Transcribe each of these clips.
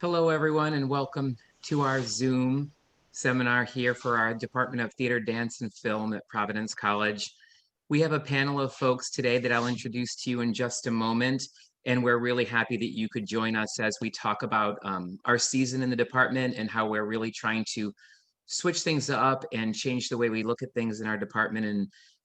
Hello, everyone, and welcome to our Zoom seminar here for our Department of Theater, Dance, and Film at Providence College. We have a panel of folks today that I'll introduce to you in just a moment, and we're really happy that you could join us as we talk about our season in the department and how we're really trying to switch things up and change the way we look at things in our department.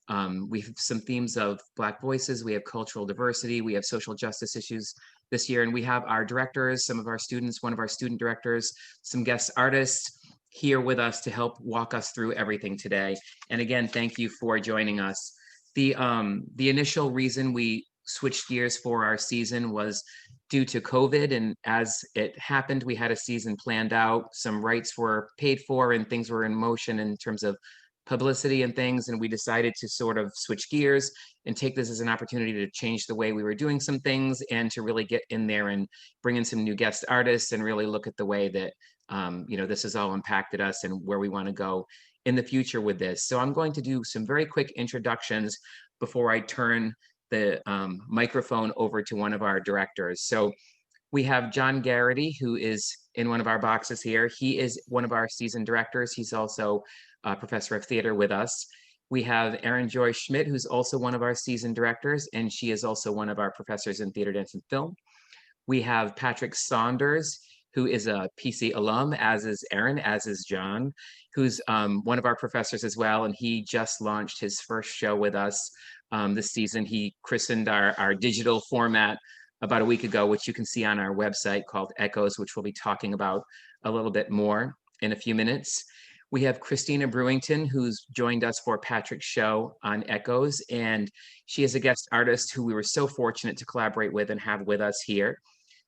And we have some themes of Black voices, we have cultural diversity, we have social justice issues this year, and we have our directors, some of our students, one of our student directors, some guest artists here with us to help walk us through everything today. And again, thank you for joining us. The initial reason we switched gears for our season was due to COVID. And as it happened, we had a season planned out, some rights were paid for, and things were in motion in terms of publicity and things. And we decided to sort of switch gears and take this as an opportunity to change the way we were doing some things and to really get in there and bring in some new guest artists and really look at the way that, this has all impacted us and where we want to go in the future with this. So I'm going to do some very quick introductions before I turn the microphone over to one of our directors. So we have John Garrity, who is in one of our boxes here. He is one of our season directors. He's also a professor of theater with us. We have Erin Joy Schmidt, who's also one of our season directors, and she is also one of our professors in theater, dance, and film. We have Patrick Saunders, who is a PC alum, as is Erin, as is John, who's one of our professors as well, and he just launched his first show with us this season. He christened our digital format about a week ago, which you can see on our website, called Echoes, which we'll be talking about a little bit more in a few minutes. We have Christina Brewington, who's joined us for Patrick's show on Echoes, and she is a guest artist who we were so fortunate to collaborate with and have with us here.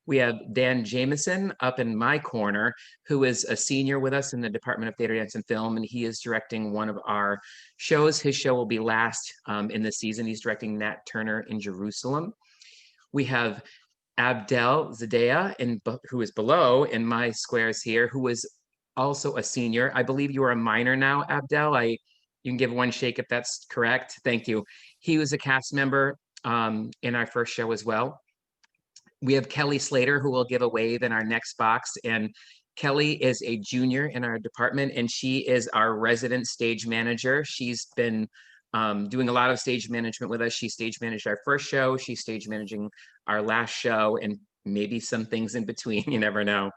We have Dan Jameson up in my corner, who is a senior with us in the Department of Theater, Dance, and Film, and he is directing one of our shows. His show will be last in the season. He's directing Nat Turner in Jerusalem. We have Abdel Zadea, who is below in my squares here, who is also a senior. I believe you are a minor now, Abdel. You can give one shake if that's correct. Thank you. He was a cast member in our first show as well. We have Kelly Slater, who will give a wave in our next box. And Kelly is a junior in our department, and she is our resident stage manager. She's been doing a lot of stage management with us. She stage managed our first show. She's stage managing our last show, and maybe some things in between. You never know.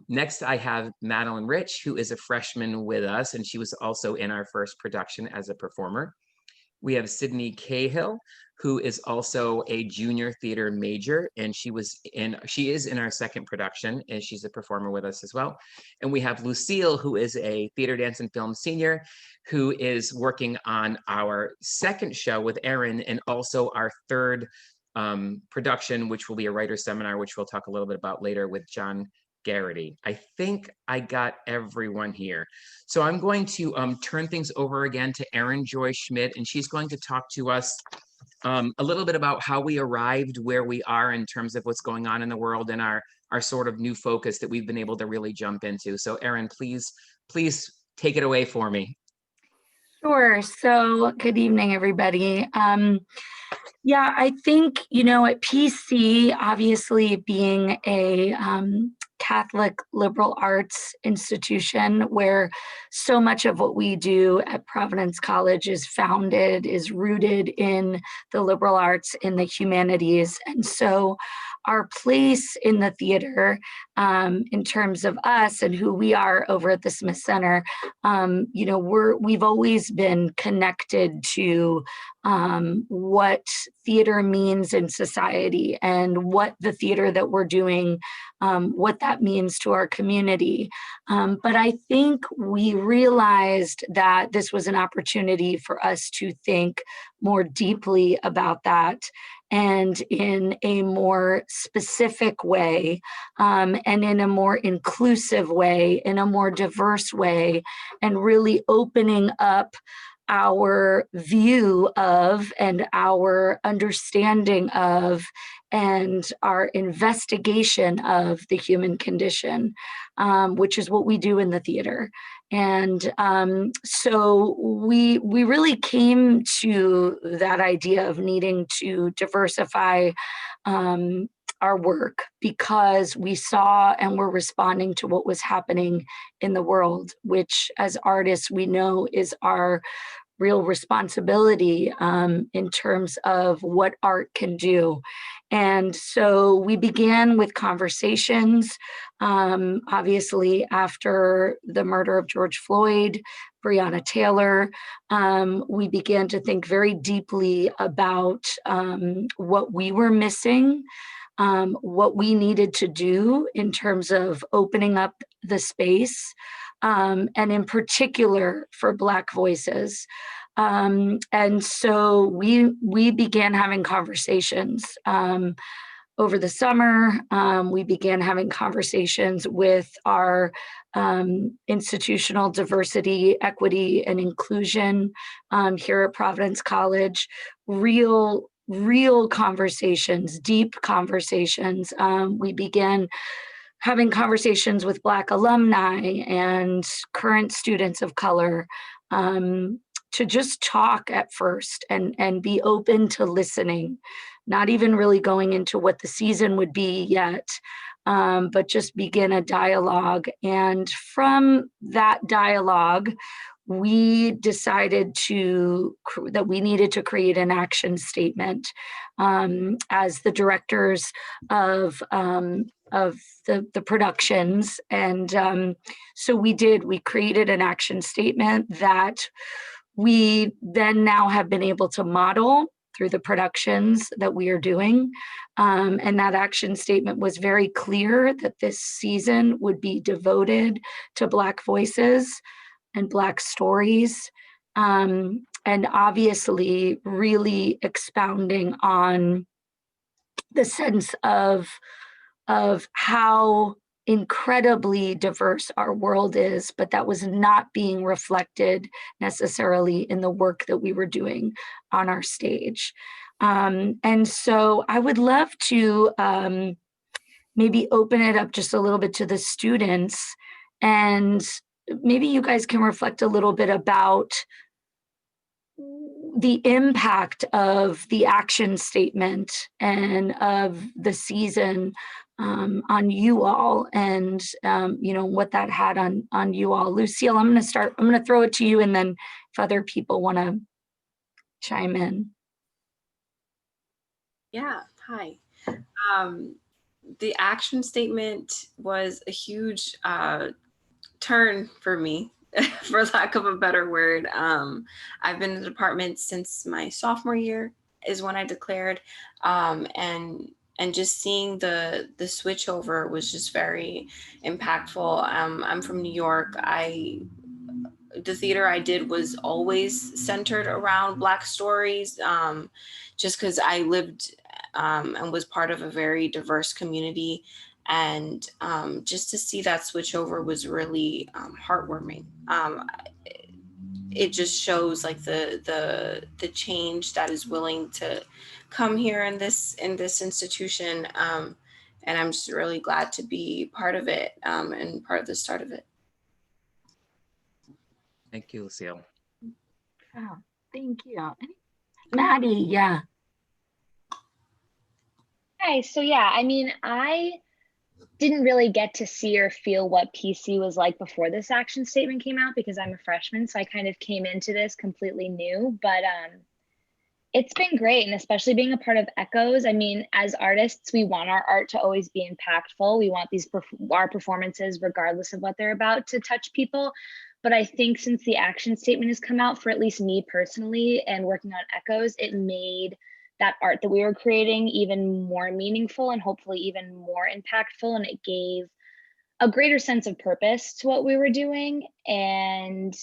Next, I have Madeline Rich, who is a freshman with us, and she was also in our first production as a performer. We have Sydney Cahill, who is also a junior theater major, and she is in our second production, and she's a performer with us as well. And we have Lucille, who is a theater, dance, and film senior, who is working on our second show with Erin, and also our third production, which will be a writer's seminar, which we'll talk a little bit about later with John Garrity. I think I got everyone here. So I'm going to turn things over again to Erin Joy Schmidt, and she's going to talk to us a little bit about how we arrived where we are in terms of what's going on in the world and our sort of new focus that we've been able to really jump into. So Erin, please take it away for me. Sure. So good evening, everybody. Yeah, I think, at PC, obviously being a Catholic liberal arts institution where so much of what we do at Providence College is rooted in the liberal arts, in the humanities. And so our place in the theater, in terms of us and who we are over at the Smith Center, we've always been connected to what theater means in society and what the theater that we're doing, what that means to our community. But I think we realized that this was an opportunity for us to think more deeply about that, and in a more specific way, and in a more inclusive way, in a more diverse way, and really opening up our view of and our understanding of and our investigation of the human condition, which is what we do in the theater. And so we really came to that idea of needing to diversify our work because we saw and were responding to what was happening in the world, which as artists we know is our real responsibility in terms of what art can do. And so we began with conversations, obviously after the murder of George Floyd, Breonna Taylor, we began to think very deeply about what we were missing, what we needed to do in terms of opening up the space, and in particular for Black voices. And so we began having conversations over the summer. We began having conversations with our institutional diversity, equity, and inclusion here at Providence College. Real conversations, deep conversations. We began having conversations with Black alumni and current students of color to just talk at first and be open to listening, not even really going into what the season would be yet, but just begin a dialogue. And from that dialogue, we decided that we needed to create an action statement as the directors of the productions. And so we created an action statement that we then now have been able to model through the productions that we are doing. And that action statement was very clear that this season would be devoted to Black voices and Black stories. And obviously really expounding on the sense of how incredibly diverse our world is, but that was not being reflected necessarily in the work that we were doing on our stage. And so I would love to maybe open it up just a little bit to the students, and maybe you guys can reflect a little bit about the impact of the action statement and of the season on you all, and what that had on you all. Lucille, I'm going to throw it to you, and then if other people want to chime in. Yeah, hi. The action statement was a huge turn for me, for lack of a better word. I've been in the department since my sophomore year is when I declared, and just seeing the switchover was just very impactful. I'm from New York. The theater I did was always centered around Black stories, just because I lived and was part of a very diverse community. And just to see that switch over was really heartwarming. It just shows like the change that is willing to come here in this institution, and I'm just really glad to be part of it, and part of the start of it. Thank you, Lucille. Oh, thank you. Maddie, yeah. Hi, so yeah, I mean, I didn't really get to see or feel what PC was like before this action statement came out because I'm a freshman, so I kind of came into this completely new, but it's been great. And especially being a part of Echoes, I mean, as artists, we want our art to always be impactful. We want our performances, regardless of what they're about, to touch people. But I think since the action statement has come out, for at least me personally and working on Echoes, it made that art that we were creating even more meaningful and hopefully even more impactful. And it gave a greater sense of purpose to what we were doing. And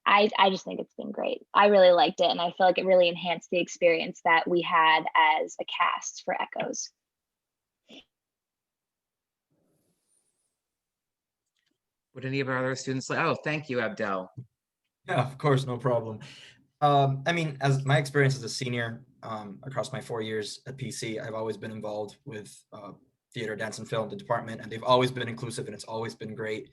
I just think it's been great. I really liked it. And I feel like it really enhanced the experience that we had as a cast for Echoes. Would any of our other students like, oh, thank you, Abdel. Yeah, of course, no problem. I mean, as my experience as a senior across my 4 years at PC, I've always been involved with theater, dance, and film, the department, and they've always been inclusive, and it's always been great.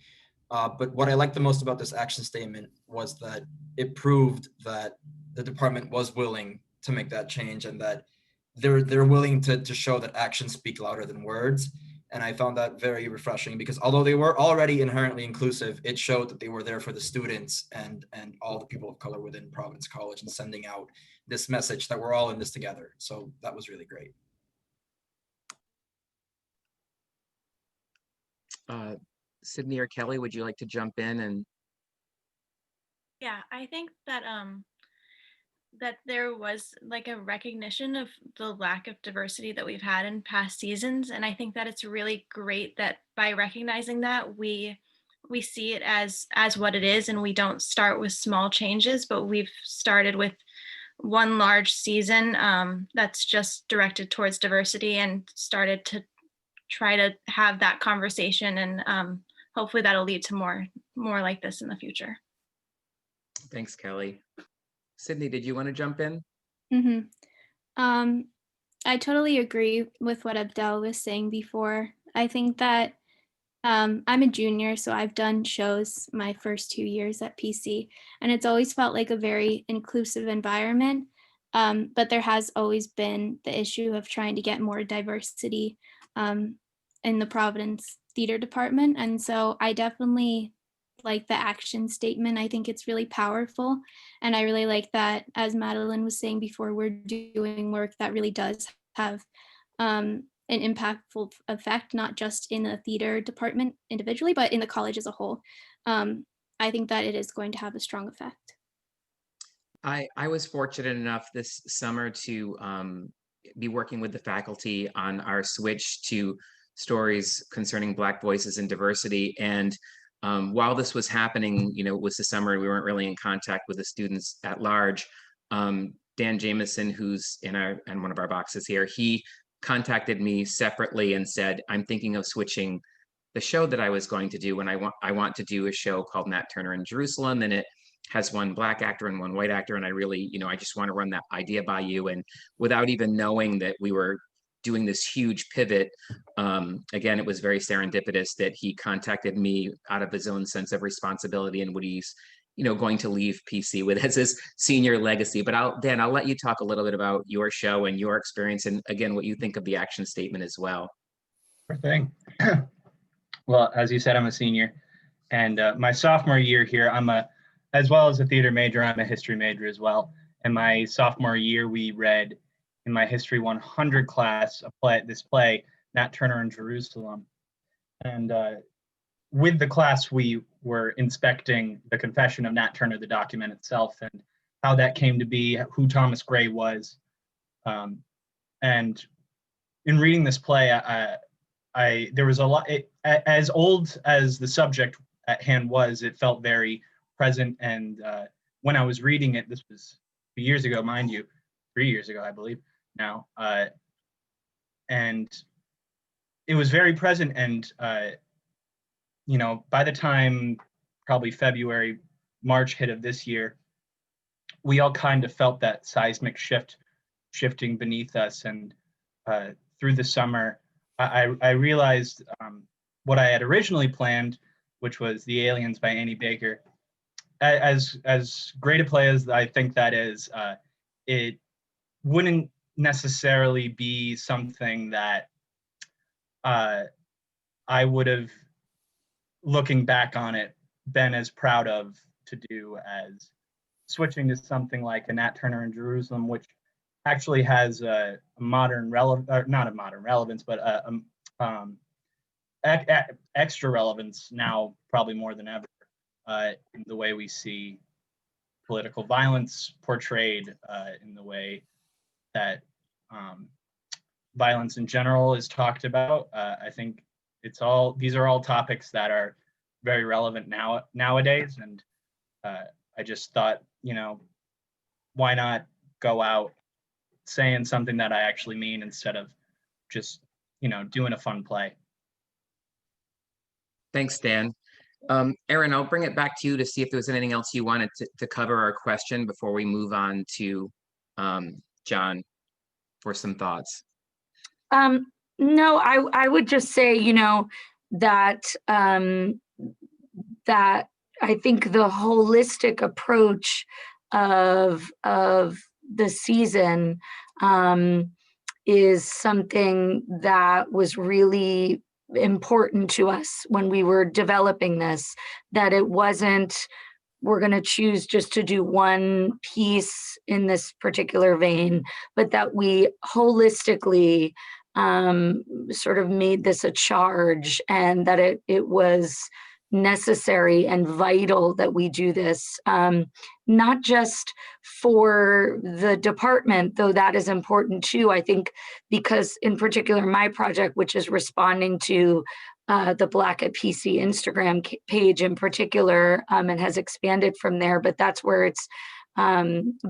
But what I liked the most about this action statement was that it proved that the department was willing to make that change, and that they're willing to show that actions speak louder than words. And I found that very refreshing, because although they were already inherently inclusive, it showed that they were there for the students and all the people of color within Providence College, and sending out this message that we're all in this together. So that was really great. Sydney or Kelly, would you like to jump in? And yeah, I think that that there was like a recognition of the lack of diversity that we've had in past seasons, and I think that it's really great that by recognizing that we see it as what it is, and we don't start with small changes, but we've started with one large season that's just directed towards diversity, and started to try to have that conversation, and hopefully that'll lead to more like this in the future. thanks, Kelly. Sydney, did you want to jump in? I totally agree with what Abdel was saying before. I think that I'm a junior, so I've done shows my first 2 years at PC, and it's always felt like a very inclusive environment. But there has always been the issue of trying to get more diversity in the Providence Theater Department. And so I definitely like the action statement. I think it's really powerful. And I really like that, as Madeline was saying before, we're doing work that really does have an impactful effect, not just in the theater department individually, but in the college as a whole. I think that it is going to have a strong effect. I was fortunate enough this summer to be working with the faculty on our switch to stories concerning Black voices and diversity. And while this was happening, you know, it was the summer, we weren't really in contact with the students at large. Dan Jameson, who's in one of our boxes here, he contacted me separately and said, I'm thinking of switching the show that I was going to do, and I want to do a show called Nat Turner in Jerusalem, and it has one Black actor and one white actor, and I really, you know, I just want to run that idea by you. And without even knowing that we were doing this huge pivot, again, it was very serendipitous that he contacted me out of his own sense of responsibility and what he's, you know, going to leave PC with as his senior legacy. But Dan, I'll let you talk a little bit about your show and your experience, and again, what you think of the action statement as well. Sure thing. Well, as you said, I'm a senior, and my sophomore year here, as well as a theater major, I'm a history major as well. And my sophomore year, we read in my History 100 class this play, Nat Turner in Jerusalem. And with the class, we were inspecting the Confession of Nat Turner, the document itself, and how that came to be, who Thomas Gray was. And in reading this play, there was a lot, as old as the subject at hand was, it felt very present. And when I was reading it, this was 2 years ago, mind you, 3 years ago, I believe now. And it was very present. And, you know, by the time probably February, March hit of this year, we all kind of felt that seismic shifting beneath us. And through the summer, I realized what I had originally planned, which was The Aliens by Annie Baker. As great a play as I think that is, it wouldn't necessarily be something that I would have, looking back on it, been as proud of to do as switching to something like a Nat Turner in Jerusalem, which actually has a modern not a modern relevance, but extra relevance now, probably more than ever, in the way we see political violence portrayed, in the way that violence in general is talked about. I think these are all topics that are very relevant nowadays, and I just thought, you know, why not go out saying something that I actually mean instead of just, you know, doing a fun play. Thanks, Dan. Erin, I'll bring it back to you to see if there was anything else you wanted to cover or question before we move on to John for some thoughts. No, I would just say, you know, that that I think the holistic approach of the season is something that was really important to us when we were developing this, that it wasn't, we're going to choose just to do one piece in this particular vein, but that we holistically sort of made this a charge, and that it was necessary and vital that we do this, not just for the department, though that is important too. I think because in particular my project, which is responding to the Black at PC Instagram page in particular, and has expanded from there, but that's where it's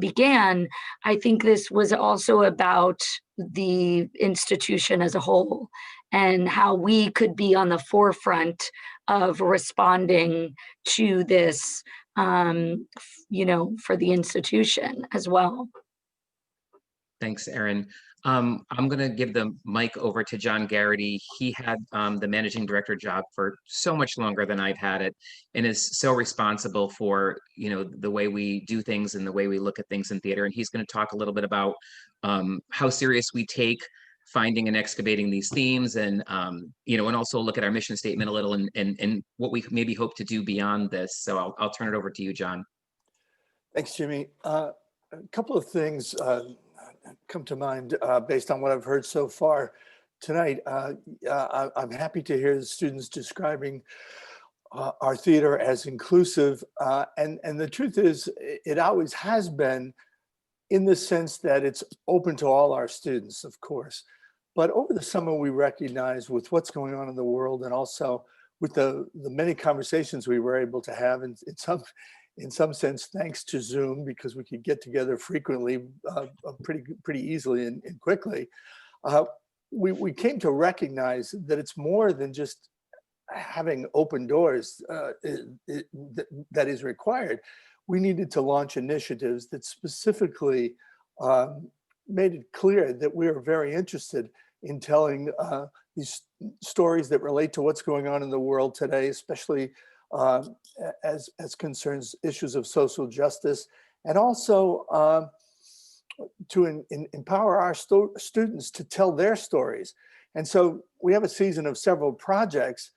began. I think this was also about the institution as a whole and how we could be on the forefront of responding to this, for the institution as well. Thanks, Erin. I'm going to give the mic over to John Garrity. He had the managing director job for so much longer than I've had it, and is so responsible for, the way we do things and the way we look at things in theater. And he's going to talk a little bit about how serious we take finding and excavating these themes, and and also look at our mission statement a little, and what we maybe hope to do beyond this. So I'll turn it over to you, John. Thanks, Jimmy. A couple of things come to mind based on what I've heard so far tonight. I'm happy to hear the students describing our theater as inclusive, and the truth is, it always has been, in the sense that it's open to all our students, of course. But over the summer, we recognized, with what's going on in the world, and also with the many conversations we were able to have, in some sense, thanks to Zoom, because we could get together frequently, pretty easily and quickly, we came to recognize that it's more than just having open doors that is required. We needed to launch initiatives that specifically made it clear that we are very interested in telling these stories that relate to what's going on in the world today, especially as concerns issues of social justice, and also to empower our students to tell their stories. And so we have a season of several projects,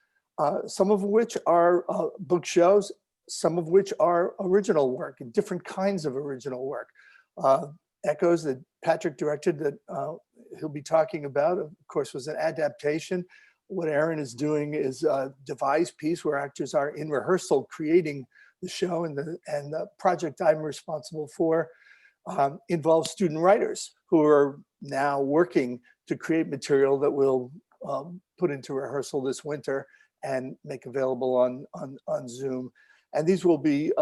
some of which are book shows, some of which are original work, and different kinds of original work. Echoes that Patrick directed, that he'll be talking about, of course, was an adaptation. What Erin is doing is a devised piece where actors are in rehearsal creating the show, and the project I'm responsible for involves student writers who are now working to create material that we'll put into rehearsal this winter and make available on Zoom. And these will be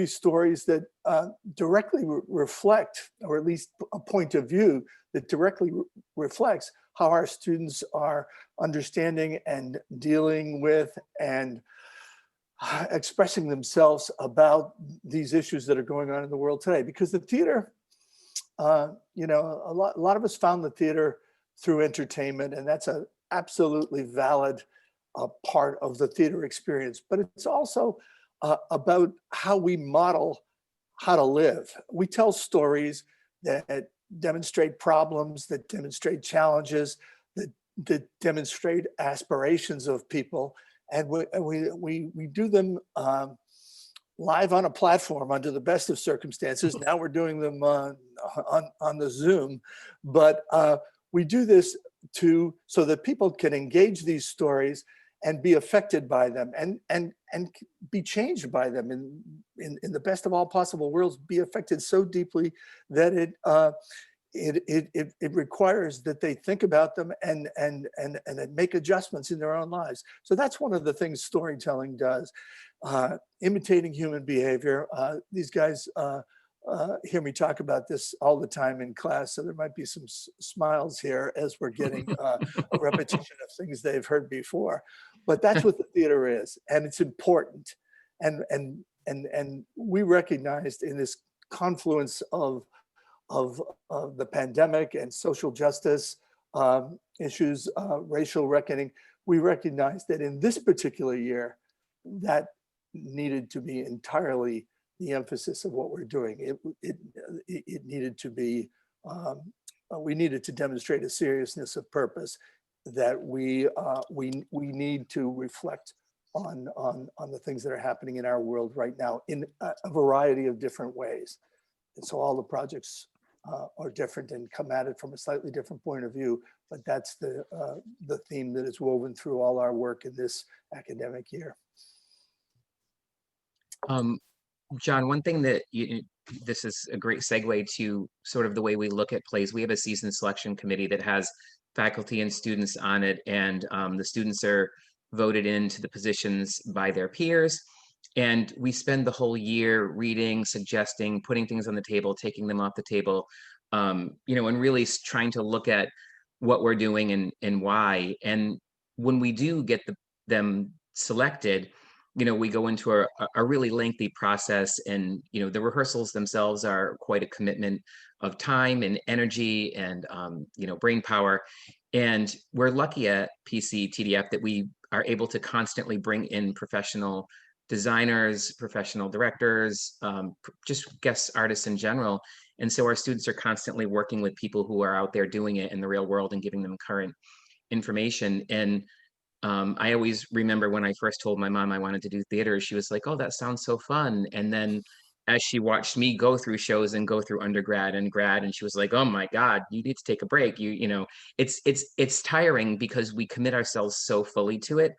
stories that directly reflect, or at least a point of view that directly reflects how our students are understanding and dealing with and expressing themselves about these issues that are going on in the world today. Because the theater, a lot of us found the theater through entertainment, and that's an absolutely valid part of the theater experience. But it's also about how we model how to live. We tell stories that demonstrate problems, that demonstrate challenges, that demonstrate aspirations of people, and we do them live on a platform under the best of circumstances. Now we're doing them on the Zoom, but we do this so that people can engage these stories and be affected by them, and be changed by them in the best of all possible worlds, be affected so deeply that it requires that they think about them and make adjustments in their own lives. So that's one of the things storytelling does. Imitating human behavior. These guys hear me talk about this all the time in class, so there might be some smiles here as we're getting a repetition of things they've heard before. But that's what the theater is, and it's important. And we recognized in this confluence of the pandemic and social justice issues, racial reckoning, we recognized that in this particular year, that needed to be entirely the emphasis of what we're doing. It needed to be we needed to demonstrate a seriousness of purpose that we need to reflect on the things that are happening in our world right now in a variety of different ways. And so all the projects are different and come at it from a slightly different point of view, but that's the theme that is woven through all our work in this academic year. John, one thing that this is a great segue to sort of the way we look at plays. We have a season selection committee that has faculty and students on it, and the students are voted into the positions by their peers. And we spend the whole year reading, suggesting, putting things on the table, taking them off the table, and really trying to look at what we're doing and why. And when we do get them selected, we go into a really lengthy process, and the rehearsals themselves are quite a commitment of time and energy and brain power. And we're lucky at PC TDF that we are able to constantly bring in professional designers, professional directors, just guest artists in general. And so our students are constantly working with people who are out there doing it in the real world and giving them current information. And I always remember when I first told my mom I wanted to do theater, she was like, "Oh, that sounds so fun." And then as she watched me go through shows and go through undergrad and grad, and she was like, "Oh my God, you need to take a break." It's tiring because we commit ourselves so fully to it.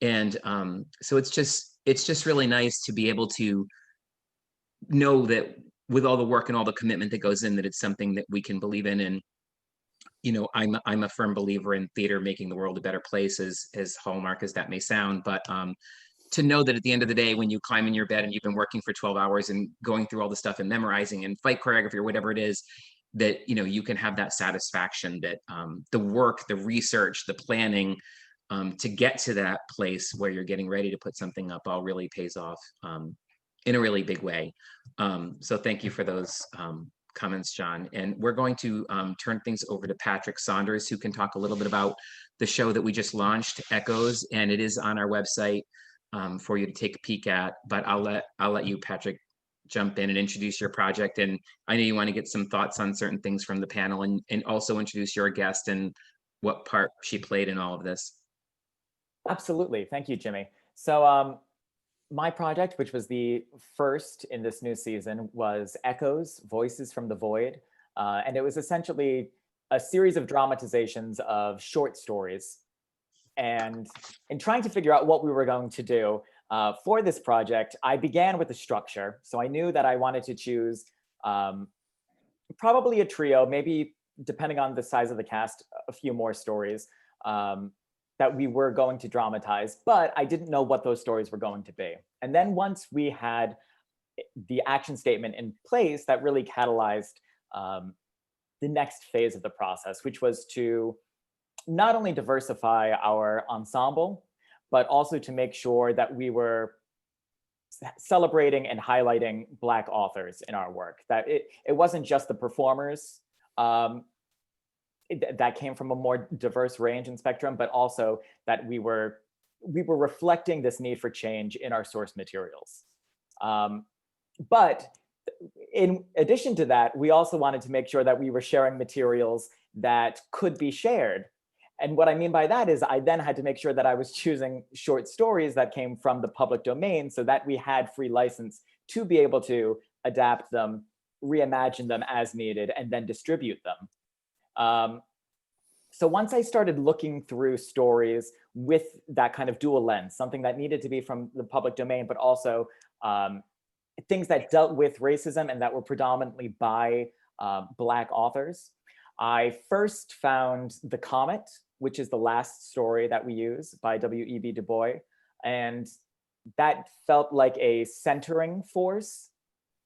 And so it's just really nice to be able to know that with all the work and all the commitment that goes in, that it's something that we can believe in. And I'm a firm believer in theater making the world a better place, as hallmark as that may sound. But to know that at the end of the day, when you climb in your bed and you've been working for 12 hours and going through all the stuff and memorizing and fight choreography or whatever it is, that you can have that satisfaction that the work, the research, the planning to get to that place where you're getting ready to put something up all really pays off in a really big way. So thank you for those comments, John. And we're going to turn things over to Patrick Saunders, who can talk a little bit about the show that we just launched, Echoes, and it is on our website for you to take a peek at. But I'll let you, Patrick, jump in and introduce your project. And I know you want to get some thoughts on certain things from the panel, and also introduce your guest and what part she played in all of this. Absolutely. Thank you, Jimmy. So my project, which was the first in this new season, was Echoes, Voices from the Void. And it was essentially a series of dramatizations of short stories. And in trying to figure out what we were going to do for this project, I began with a structure. So I knew that I wanted to choose probably a trio, maybe depending on the size of the cast, a few more stories that we were going to dramatize, but I didn't know what those stories were going to be. And then once we had the action statement in place, that really catalyzed the next phase of the process, which was to not only diversify our ensemble, but also to make sure that we were celebrating and highlighting Black authors in our work, that it wasn't just the performers that came from a more diverse range and spectrum, but also that we were reflecting this need for change in our source materials. But in addition to that, we also wanted to make sure that we were sharing materials that could be shared. And what I mean by that is I then had to make sure that I was choosing short stories that came from the public domain so that we had free license to be able to adapt them, reimagine them as needed, and then distribute them. So once I started looking through stories with that kind of dual lens, something that needed to be from the public domain, but also things that dealt with racism and that were predominantly by Black authors, I first found The Comet, which is the last story that we use by W.E.B. Du Bois. And that felt like a centering force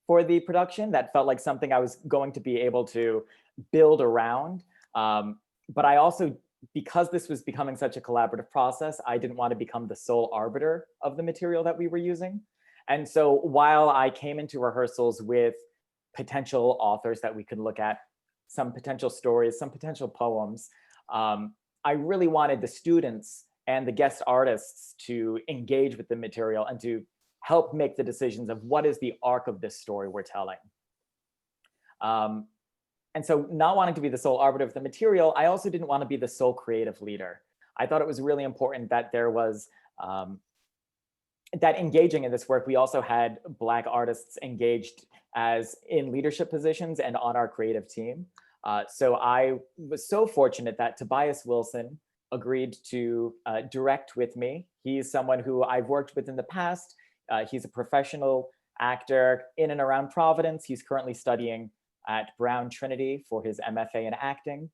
for the production. That felt like something I was going to be able to build around. But I also, because this was becoming such a collaborative process, I didn't want to become the sole arbiter of the material that we were using. And so while I came into rehearsals with potential authors that we could look at, some potential stories, some potential poems, I really wanted the students and the guest artists to engage with the material and to help make the decisions of what is the arc of this story we're telling. And so not wanting to be the sole arbiter of the material, I also didn't want to be the sole creative leader. I thought it was really important that there was, that engaging in this work, we also had Black artists engaged as in leadership positions and on our creative team. So I was so fortunate that Tobias Wilson agreed to direct with me. He's someone who I've worked with in the past. He's a professional actor in and around Providence. He's currently studying at Brown Trinity for his MFA in acting.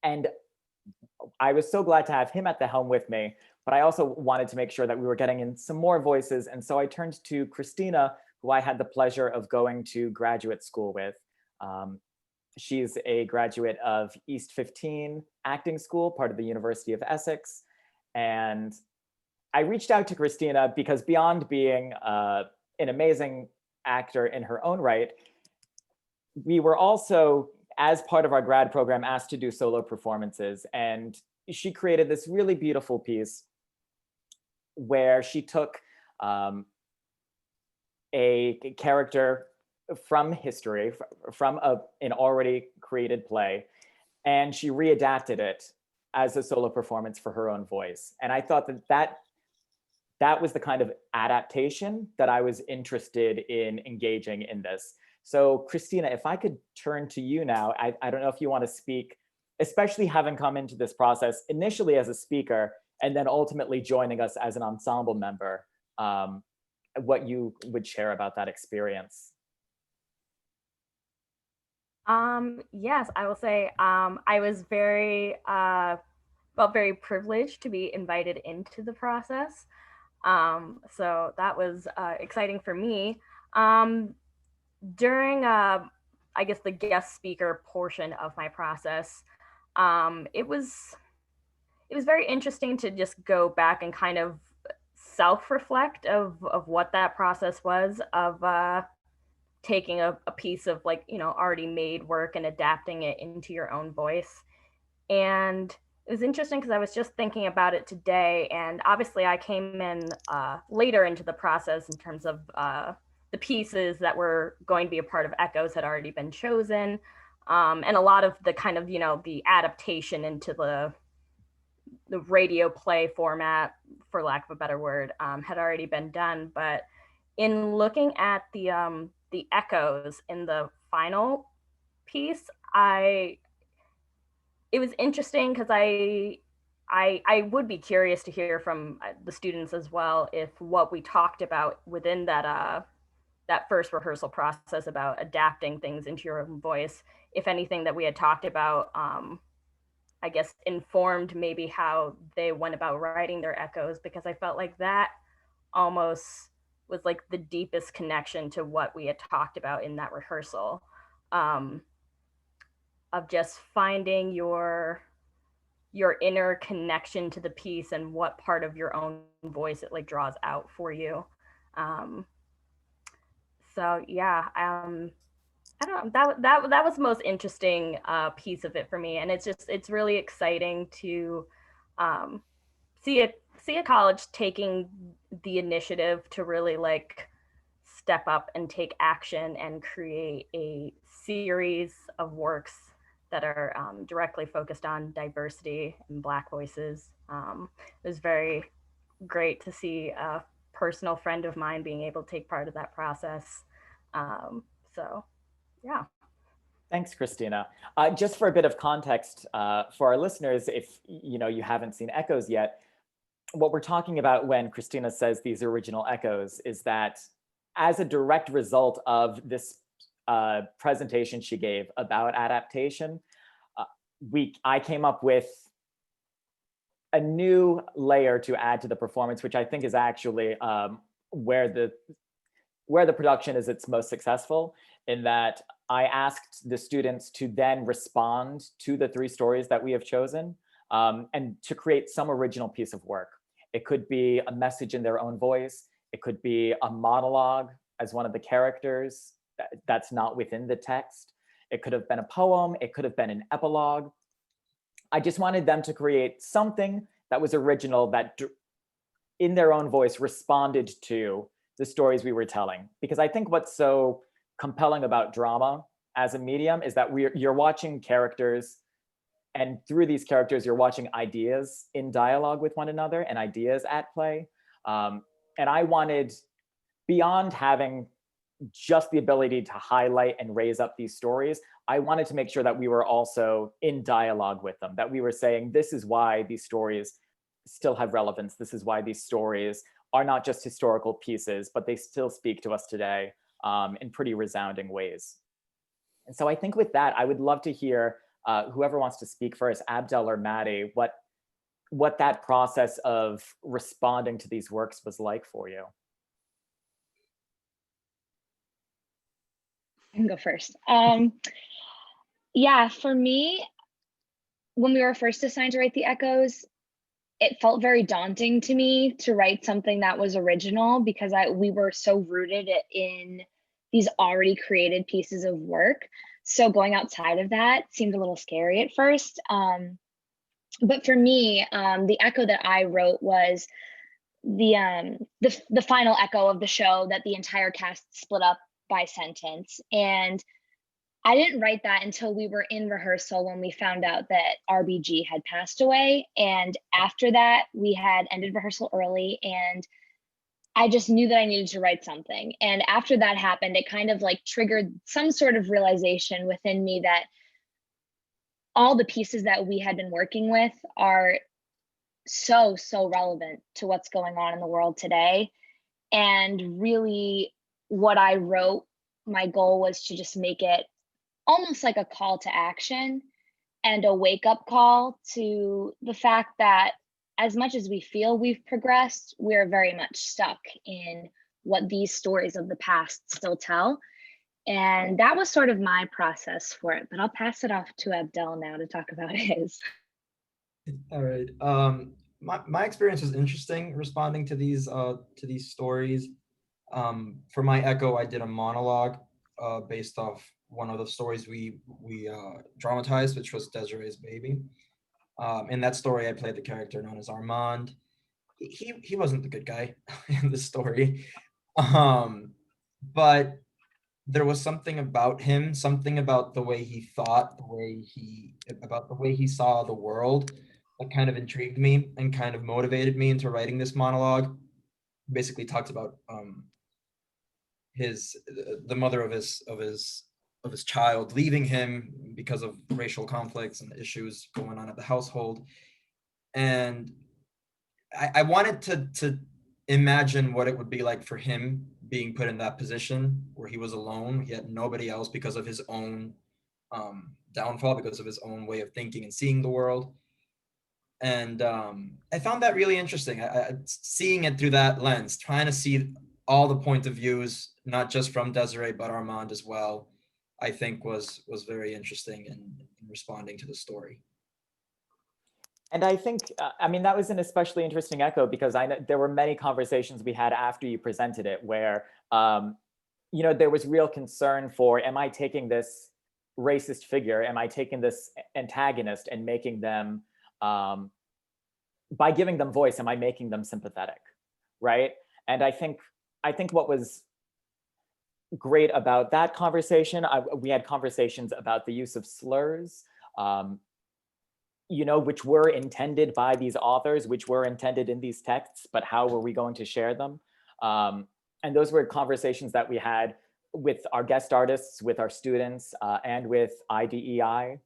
And I was so glad to have him at the helm with me, but I also wanted to make sure that we were getting in some more voices. And so I turned to Christina, who I had the pleasure of going to graduate school with. She's a graduate of East 15 Acting School, part of the University of Essex. And I reached out to Christina because beyond being an amazing actor in her own right, we were also, as part of our grad program, asked to do solo performances. And she created this really beautiful piece where she took a character from history, from an already created play, and she readapted it as a solo performance for her own voice. And I thought that was the kind of adaptation that I was interested in engaging in this. So Christina, if I could turn to you now, I don't know if you want to speak, especially having come into this process initially as a speaker and then ultimately joining us as an ensemble member, what you would share about that experience. Yes, I will say I was felt very privileged to be invited into the process. So that was exciting for me. During, I guess, the guest speaker portion of my process, it was very interesting to just go back and kind of self-reflect of what that process was of taking a piece of, like, you know, already made work and adapting it into your own voice. And it was interesting because I was just thinking about it today, and obviously I came in later into the process in terms of the pieces that were going to be a part of Echoes had already been chosen, and a lot of the kind of, you know, the adaptation into the radio play format, for lack of a better word, had already been done. But in looking at the echoes in the final piece, it was interesting because I would be curious to hear from the students as well if what we talked about within that that first rehearsal process about adapting things into your own voice, if anything that we had talked about, I guess, informed maybe how they went about writing their echoes, because I felt like that almost was like the deepest connection to what we had talked about in that rehearsal, of just finding your inner connection to the piece and what part of your own voice it like draws out for you. So yeah, I don't know, that was the most interesting piece of it for me, and it's really exciting to see a college taking the initiative to really like step up and take action and create a series of works that are directly focused on diversity and Black voices. It was very great to see a personal friend of mine being able to take part of that process. So, yeah. Thanks, Christina. Just for a bit of context for our listeners, if you haven't seen Echoes yet, what we're talking about when Christina says these original echoes is that as a direct result of this presentation she gave about adaptation, I came up with a new layer to add to the performance, which I think is actually where the production is its most successful, in that I asked the students to then respond to the 3 stories that we have chosen, and to create some original piece of work. It could be a message in their own voice. It could be a monologue as one of the characters that's not within the text. It could have been a poem. It could have been an epilogue. I just wanted them to create something that was original, that in their own voice responded to the stories we were telling. Because I think what's so compelling about drama as a medium is that you're watching characters, and through these characters, you're watching ideas in dialogue with one another and ideas at play. And I wanted, beyond having just the ability to highlight and raise up these stories, I wanted to make sure that we were also in dialogue with them, that we were saying, this is why these stories still have relevance. This is why these stories are not just historical pieces, but they still speak to us today in pretty resounding ways. And so I think with that, I would love to hear whoever wants to speak first, Abdel or Maddie, what that process of responding to these works was like for you. I can go first. Yeah, for me, when we were first assigned to write the echoes, it felt very daunting to me to write something that was original because we were so rooted in these already created pieces of work. So going outside of that seemed a little scary at first. But for me, the echo that I wrote was the final echo of the show that the entire cast split up by sentence. And I didn't write that until we were in rehearsal when we found out that RBG had passed away. And after that, we had ended rehearsal early, and I just knew that I needed to write something. And after that happened, it kind of like triggered some sort of realization within me that all the pieces that we had been working with are so relevant to what's going on in the world today. And really what I wrote, my goal was to just make it almost like a call to action and a wake-up call to the fact that as much as we feel we've progressed, we're very much stuck in what these stories of the past still tell. And that was sort of my process for it, but I'll pass it off to Abdel now to talk about his. All right. My experience was interesting responding to these stories. For my echo, I did a monologue based off one of the stories we dramatized, which was Desiree's baby. In that story, I played the character known as Armand. He wasn't the good guy in the story, but there was something about him, something about the way he thought, the way he saw the world, that kind of intrigued me and kind of motivated me into writing this monologue. Basically, talked about the mother of his child leaving him because of racial conflicts and issues going on at the household, and I wanted to imagine what it would be like for him being put in that position where he was alone. He had nobody else because of his own downfall, because of his own way of thinking and seeing the world. And I found that really interesting. Seeing it through that lens, trying to see all the point of views, not just from Desiree, but Armand as well, I think was very interesting in responding to the story. And I think, I mean, that was an especially interesting echo because I know there were many conversations we had after you presented it where, you know, there was real concern for, am I taking this racist figure, am I taking this antagonist and making them, by giving them voice, am I making them sympathetic, right? And I think what was great about that conversation, we had conversations about the use of slurs, you know, which were intended by these authors, which were intended in these texts, but how were we going to share them? And those were conversations that we had with our guest artists, with our students, and with IDEI.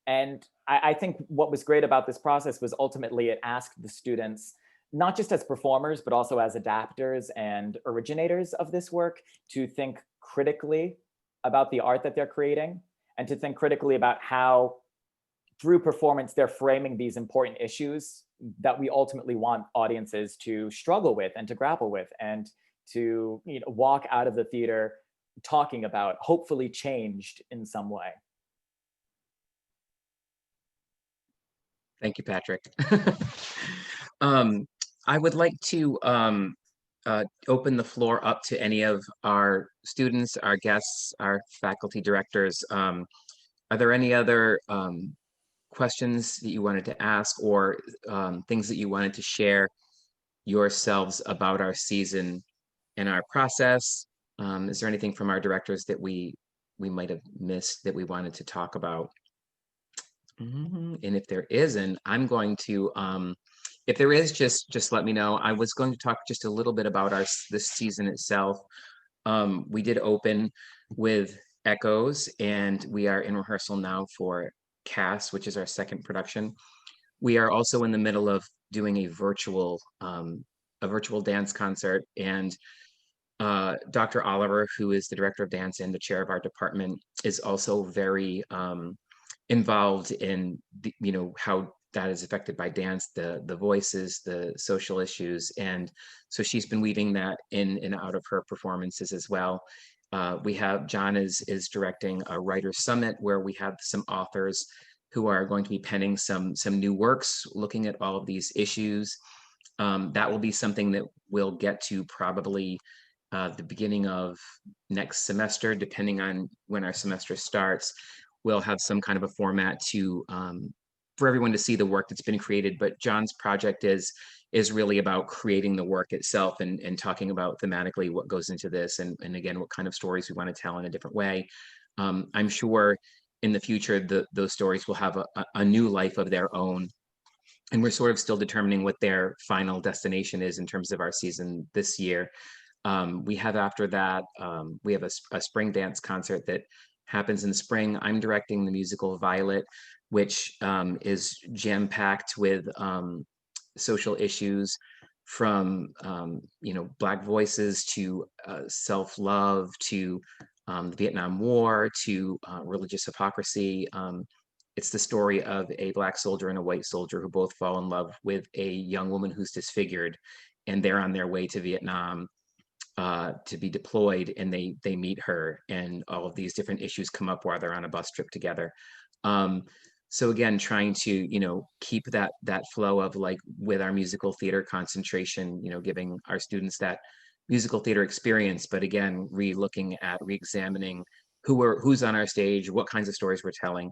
And I think what was great about this process was ultimately it asked the students, not just as performers, but also as adapters and originators of this work, to think critically about the art that they're creating and to think critically about how through performance, they're framing these important issues that we ultimately want audiences to struggle with and to grapple with and to, you know, walk out of the theater talking about, hopefully changed in some way. Thank you, Patrick. I would like to open the floor up to any of our students, our guests, our faculty directors. Are there any other questions that you wanted to ask or things that you wanted to share yourselves about our season and our process? Is there anything from our directors that we we might have missed that we wanted to talk about. And if there isn't, I'm going to, if there is, just let me know. I was going to talk just a little bit about this season itself. We did open with Echoes, and we are in rehearsal now for Cass, which is our second production. We are also in the middle of doing a virtual dance concert, and Dr. Oliver, who is the director of dance and the chair of our department, is also very involved in how that is affected by dance, the voices, the social issues, and so she's been weaving that in and out of her performances as well. We have John is directing a writer's summit where we have some authors who are going to be penning some new works looking at all of these issues. That will be something that we'll get to probably the beginning of next semester, depending on when our semester starts. We'll have some kind of a format to for everyone to see the work that's been created. But John's project is really about creating the work itself and talking about thematically what goes into this, and again, what kind of stories we want to tell in a different way. I'm sure in the future, those stories will have a new life of their own. And we're sort of still determining what their final destination is in terms of our season this year. We have after that, we have a spring dance concert that happens in spring. I'm directing the musical Violet, which is jam-packed with social issues from Black voices to self-love to the Vietnam War to religious hypocrisy. It's the story of a Black soldier and a white soldier who both fall in love with a young woman who's disfigured, and they're on their way to Vietnam to be deployed, and they meet her, and all of these different issues come up while they're on a bus trip together. So again, trying to keep that flow of, like, with our musical theater concentration, giving our students that musical theater experience, but again, re-examining who's on our stage, what kinds of stories we're telling.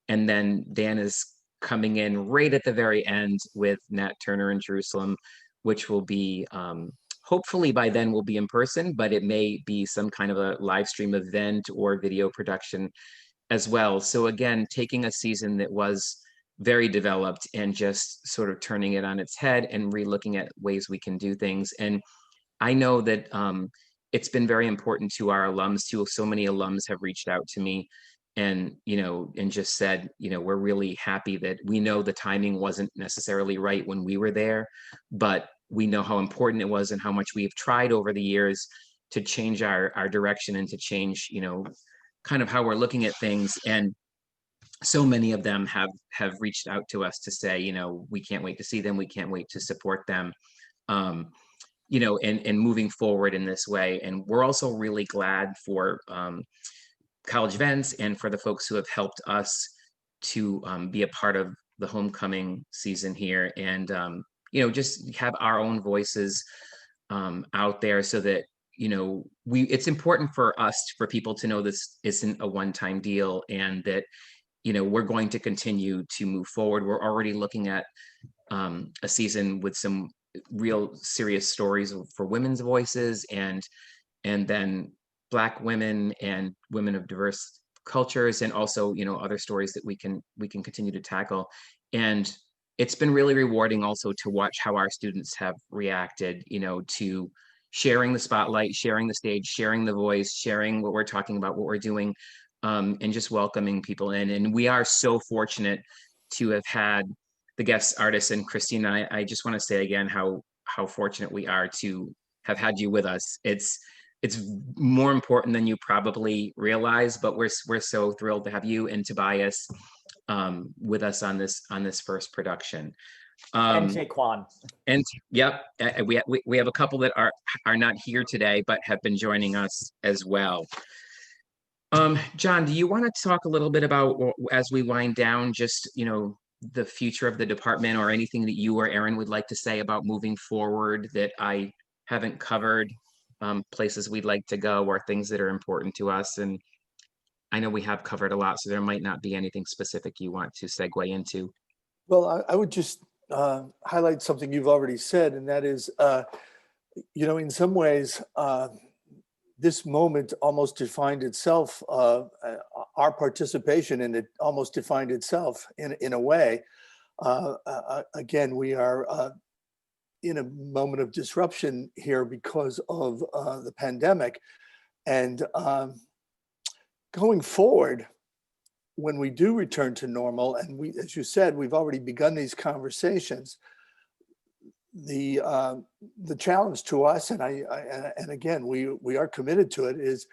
And then Dan is coming in right at the very end with Nat Turner in Jerusalem, which will be hopefully by then we'll be in person, but it may be some kind of a live stream event or video production as well. So again, taking a season that was very developed and just sort of turning it on its head and re-looking at ways we can do things. And I know that it's been very important to our alums too. So many alums have reached out to me and just said, we're really happy that we know the timing wasn't necessarily right when we were there, but we know how important it was and how much we've tried over the years to change our direction and to change, kind of how we're looking at things. And so many of them have reached out to us to say, we can't wait to see them. We can't wait to support them, and moving forward in this way. And we're also really glad for college events and for the folks who have helped us to be a part of the homecoming season here, and just have our own voices out there, so that it's important for us, for people to know this isn't a one-time deal, and that we're going to continue to move forward. We're already looking at a season with some real serious stories for women's voices, and then Black women and women of diverse cultures, and also other stories that we can continue to tackle. And it's been really rewarding also to watch how our students have reacted, to sharing the spotlight, sharing the stage, sharing the voice, sharing what we're talking about, what we're doing, and just welcoming people in. And we are so fortunate to have had the guest artists. And Christina, I just want to say again how fortunate we are to have had you with us. It's more important than you probably realize, but we're so thrilled to have you and Tobias with us on this first production. And Jaquan. And yep, we have a couple that are not here today, but have been joining us as well. John, do you want to talk a little bit about, as we wind down, just the future of the department, or anything that you or Erin would like to say about moving forward that I haven't covered, places we'd like to go, or things that are important to us? And I know we have covered a lot, so there might not be anything specific you want to segue into. Well, I would just highlight something you've already said, and that is, in some ways, this moment almost defined itself, our participation in it almost defined itself in a way. Again, we are in a moment of disruption here because of the pandemic. And going forward, when we do return to normal, and we, as you said, we've already begun these conversations, the challenge to us, and and again, we are committed to it, is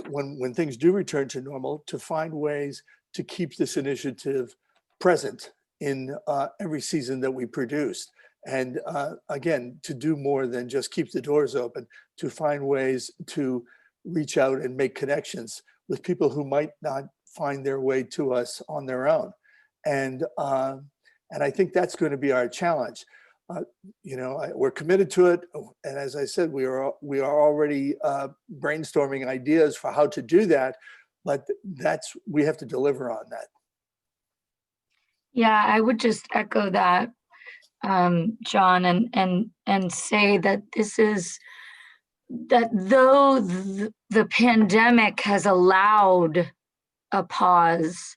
when things do return to normal, to find ways to keep this initiative present in every season that we produce. And again, to do more than just keep the doors open, to find ways to reach out and make connections with people who might not find their way to us on their own. And I think that's going to be our challenge. You know, we're committed to it. And as I said, we are already brainstorming ideas for how to do that, but we have to deliver on that. Yeah, I would just echo that, John, and say that though the pandemic has allowed a pause,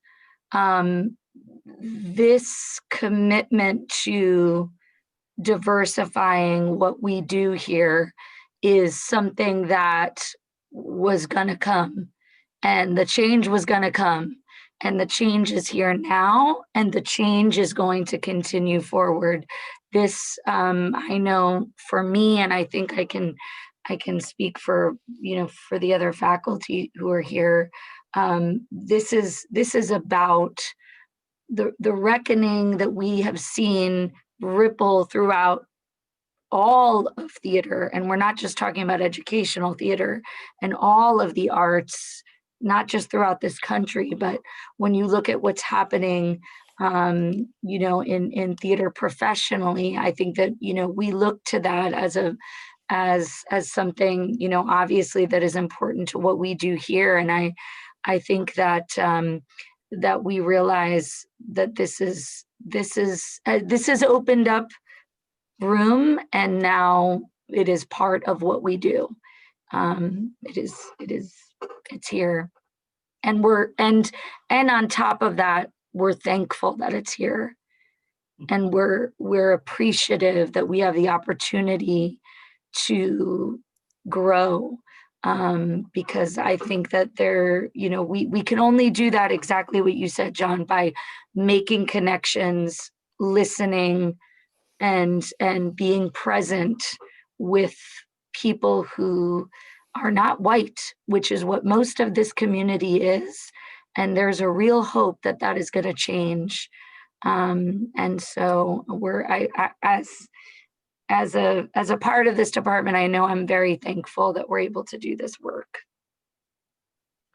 this commitment to diversifying what we do here is something that was going to come, and the change was going to come, and the change is here now, and the change is going to continue forward. This, I know for me, and I think I can speak for, for the other faculty who are here. This is about the reckoning that we have seen ripple throughout all of theater. And we're not just talking about educational theater and all of the arts, not just throughout this country, but when you look at what's happening, in theater professionally, I think that, we look to that as something, obviously that is important to what we do here. And I think that that we realize that this has opened up room, and now it is part of what we do. It's here, and and on top of that, we're thankful that it's here, and we're appreciative that we have the opportunity to grow, because I think that we can only do that, exactly what you said, John, by making connections, listening, and being present with people who are not white, which is what most of this community is. And there's a real hope that that is going to change. And so as a part of this department, I know I'm very thankful that we're able to do this work.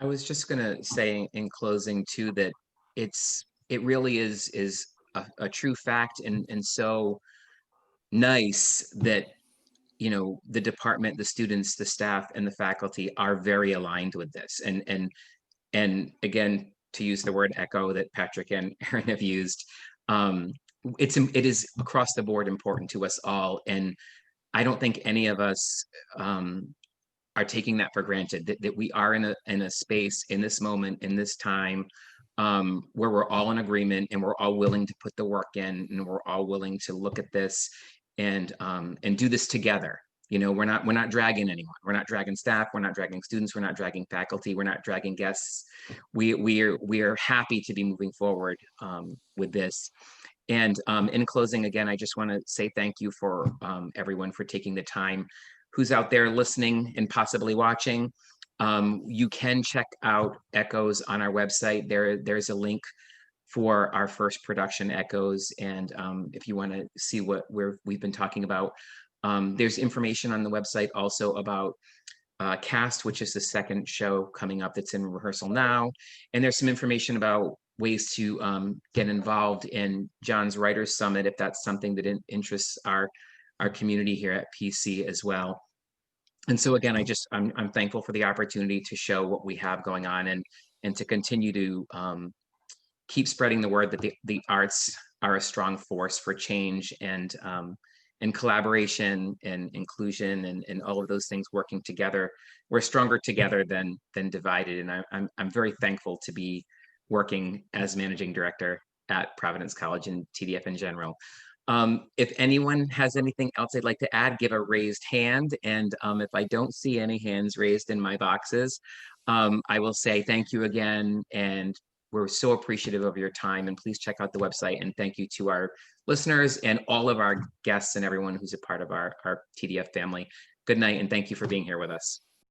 I was just going to say in closing too, that it really is a true fact, and so nice that the department, the students, the staff, and the faculty are very aligned with this. And again, to use the word echo that Patrick and Aaron have used, it is across the board important to us all. And I don't think any of us are taking that for granted, that we are in a space, in this moment, in this time, where we're all in agreement, and we're all willing to put the work in, and we're all willing to look at this and do this together. We're not dragging anyone. We're not dragging staff. We're not dragging students. We're not dragging faculty. We're not dragging guests. We are happy to be moving forward with this. And in closing, again, I just want to say thank you for everyone for taking the time, who's out there listening and possibly watching. You can check out Echoes on our website. There's a link for our first production, Echoes. And if you want to see what we've been talking about, there's information on the website also about Cast, which is the second show coming up that's in rehearsal now. And there's some information about ways to get involved in John's Writers Summit, if that's something that interests our community here at PC as well. And so again, I'm thankful for the opportunity to show what we have going on, and to continue to keep spreading the word that the arts are a strong force for change and and collaboration and inclusion and all of those things working together. We're stronger together than divided. And I'm very thankful to be working as managing director at Providence College and TDF in general. If anyone has anything else they'd like to add, give a raised hand. And if I don't see any hands raised in my boxes, I will say thank you again. And we're so appreciative of your time. And please check out the website. And thank you to our listeners and all of our guests and everyone who's a part of our TDF family. Good night, and thank you for being here with us.